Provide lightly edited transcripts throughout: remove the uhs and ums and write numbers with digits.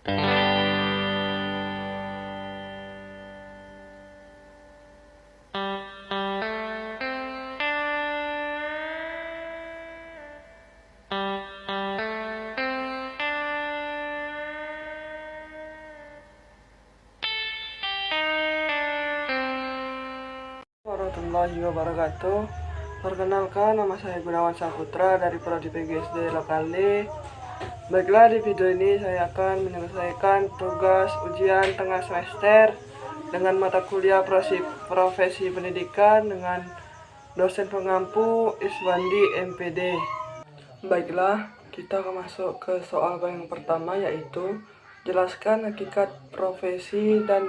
Warahmatullahi wabarakatuh. Perkenalkan, nama saya Gunawan Saputra dari Prodi PGSD Lokalde. Baiklah, di video ini saya akan menyelesaikan tugas ujian tengah semester dengan mata kuliah profesi pendidikan dengan dosen pengampu Iswandi MPD. Baiklah, kita akan masuk ke soal yang pertama, yaitu jelaskan hakikat profesi dan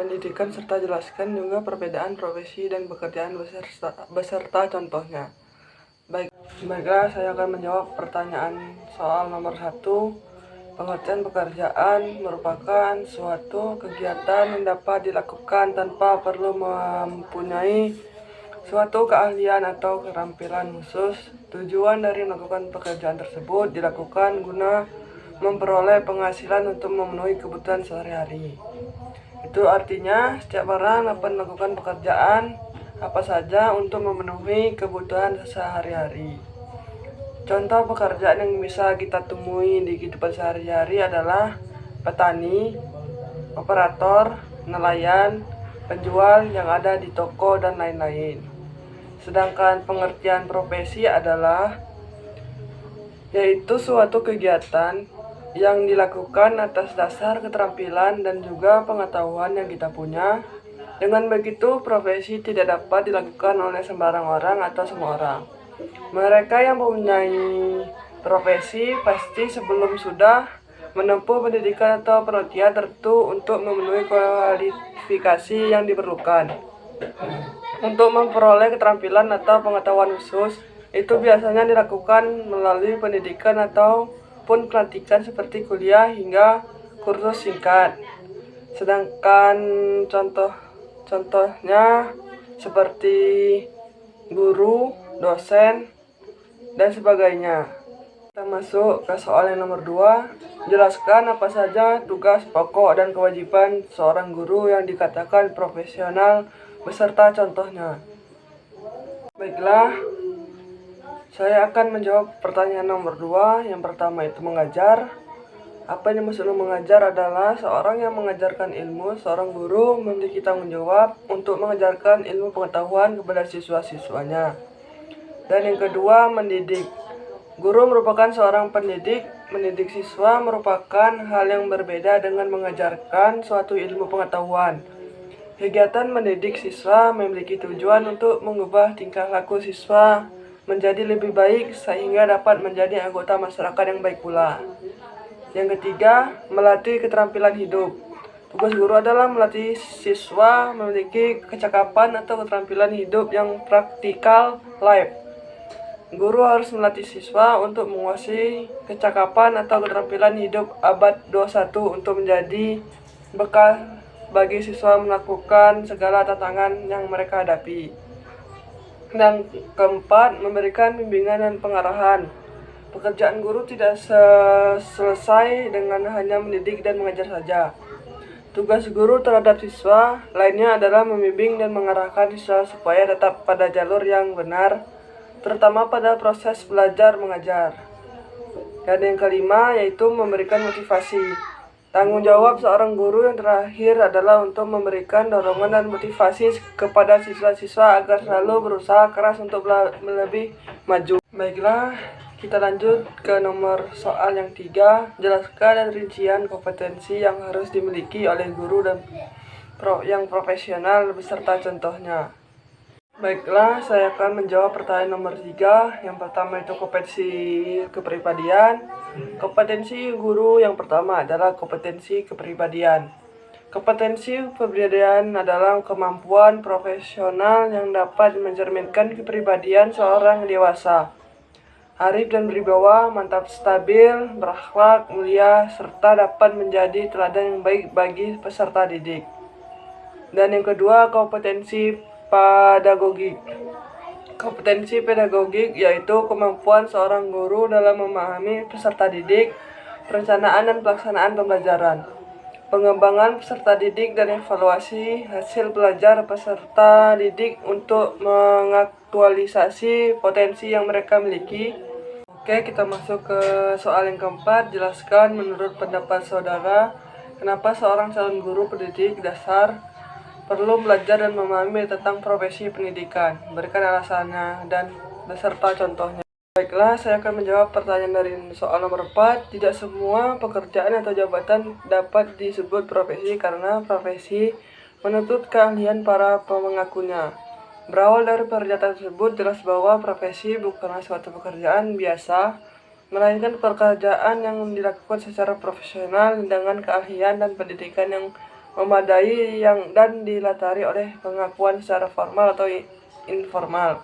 pendidikan serta jelaskan juga perbedaan profesi dan pekerjaan beserta contohnya. Baiklah, saya akan menjawab pertanyaan soal nomor 1. Pengertian pekerjaan merupakan suatu kegiatan yang dapat dilakukan tanpa perlu mempunyai suatu keahlian atau keterampilan khusus. Tujuan dari melakukan pekerjaan tersebut dilakukan guna memperoleh penghasilan untuk memenuhi kebutuhan sehari-hari. Itu artinya setiap orang dapat melakukan pekerjaan apa saja untuk memenuhi kebutuhan sehari-hari. Contoh pekerjaan yang bisa kita temui di kehidupan sehari-hari adalah petani, operator, nelayan, penjual yang ada di toko, dan lain-lain. Sedangkan pengertian profesi adalah yaitu suatu kegiatan yang dilakukan atas dasar keterampilan dan juga pengetahuan yang kita punya. Dengan begitu, profesi tidak dapat dilakukan oleh sembarang orang atau semua orang. Mereka yang mempunyai profesi pasti sebelum sudah menempuh pendidikan atau pelatihan tertentu untuk memenuhi kualifikasi yang diperlukan. Untuk memperoleh keterampilan atau pengetahuan khusus, itu biasanya dilakukan melalui pendidikan ataupun pelatihan seperti kuliah hingga kursus singkat. Sedangkan contohnya seperti guru, dosen, dan sebagainya. Kita masuk ke soal yang nomor 2. Jelaskan apa saja tugas pokok dan kewajiban seorang guru yang dikatakan profesional beserta contohnya. Baiklah, saya akan menjawab pertanyaan nomor 2. Yang pertama itu mengajar. Apa yang maksud mengajar adalah seorang yang mengajarkan ilmu. Seorang guru memiliki tanggung jawab untuk mengajarkan ilmu pengetahuan kepada siswa-siswanya. Dan yang kedua, mendidik. Guru merupakan seorang pendidik. Mendidik siswa merupakan hal yang berbeda dengan mengajarkan suatu ilmu pengetahuan. Kegiatan mendidik siswa memiliki tujuan untuk mengubah tingkah laku siswa menjadi lebih baik sehingga dapat menjadi anggota masyarakat yang baik pula. Yang ketiga, melatih keterampilan hidup. Tugas guru adalah melatih siswa memiliki kecakapan atau keterampilan hidup yang praktikal life. Guru harus melatih siswa untuk menguasai kecakapan atau keterampilan hidup abad 21 untuk menjadi bekal bagi siswa melakukan segala tantangan yang mereka hadapi. Dan keempat, memberikan bimbingan dan pengarahan. Pekerjaan guru tidak selesai dengan hanya mendidik dan mengajar saja. Tugas guru terhadap siswa lainnya adalah membimbing dan mengarahkan siswa supaya tetap pada jalur yang benar, terutama pada proses belajar mengajar. Dan yang kelima yaitu memberikan motivasi. Tanggung jawab seorang guru yang terakhir adalah untuk memberikan dorongan dan motivasi kepada siswa-siswa agar selalu berusaha keras untuk lebih maju. Baiklah, kita lanjut ke nomor soal yang 3. Jelaskan dan rincian kompetensi yang harus dimiliki oleh guru dan yang profesional beserta contohnya. Baiklah, saya akan menjawab pertanyaan nomor 3. Yang pertama itu kompetensi kepribadian. Kompetensi guru yang pertama adalah kompetensi kepribadian. Kompetensi kepribadian adalah kemampuan profesional yang dapat mencerminkan kepribadian seorang dewasa. Arif dan berwibawa, mantap, stabil, berakhlak, mulia, serta dapat menjadi teladan yang baik bagi peserta didik. Dan yang kedua, kompetensi pedagogik. Kompetensi pedagogik yaitu kemampuan seorang guru dalam memahami peserta didik, perencanaan dan pelaksanaan pembelajaran, pengembangan peserta didik dan evaluasi hasil belajar peserta didik untuk mengaktualisasi potensi yang mereka miliki. Oke, kita masuk ke soal yang keempat. Jelaskan menurut pendapat saudara, kenapa seorang calon guru pendidik dasar perlu belajar dan memahami tentang profesi pendidikan. Berikan alasannya dan beserta contohnya. Baiklah, saya akan menjawab pertanyaan dari soal nomor 4. Tidak semua pekerjaan atau jabatan dapat disebut profesi karena profesi menuntut keahlian para pengakunya. Berawal dari pernyataan tersebut, jelas bahwa profesi bukanlah suatu pekerjaan biasa, melainkan pekerjaan yang dilakukan secara profesional dengan keahlian dan pendidikan yang memadai dan dilatari oleh pengakuan secara formal atau informal.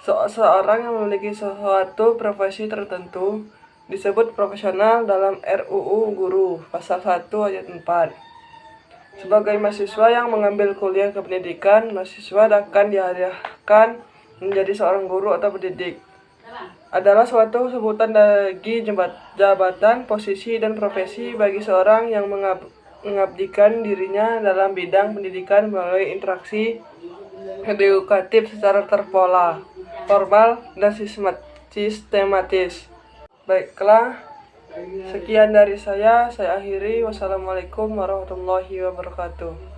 Seorang yang memiliki suatu profesi tertentu disebut profesional dalam RUU Guru pasal 1 ayat 4. Sebagai mahasiswa yang mengambil kuliah kependidikan, mahasiswa akan diarahkan menjadi seorang guru atau pendidik. Adalah suatu sebutan bagi jabatan, posisi, dan profesi bagi seorang yang mengabdikan dirinya dalam bidang pendidikan melalui interaksi edukatif secara terpola, formal, dan sistematis. Baiklah, sekian dari saya akhiri. Wassalamualaikum warahmatullahi wabarakatuh.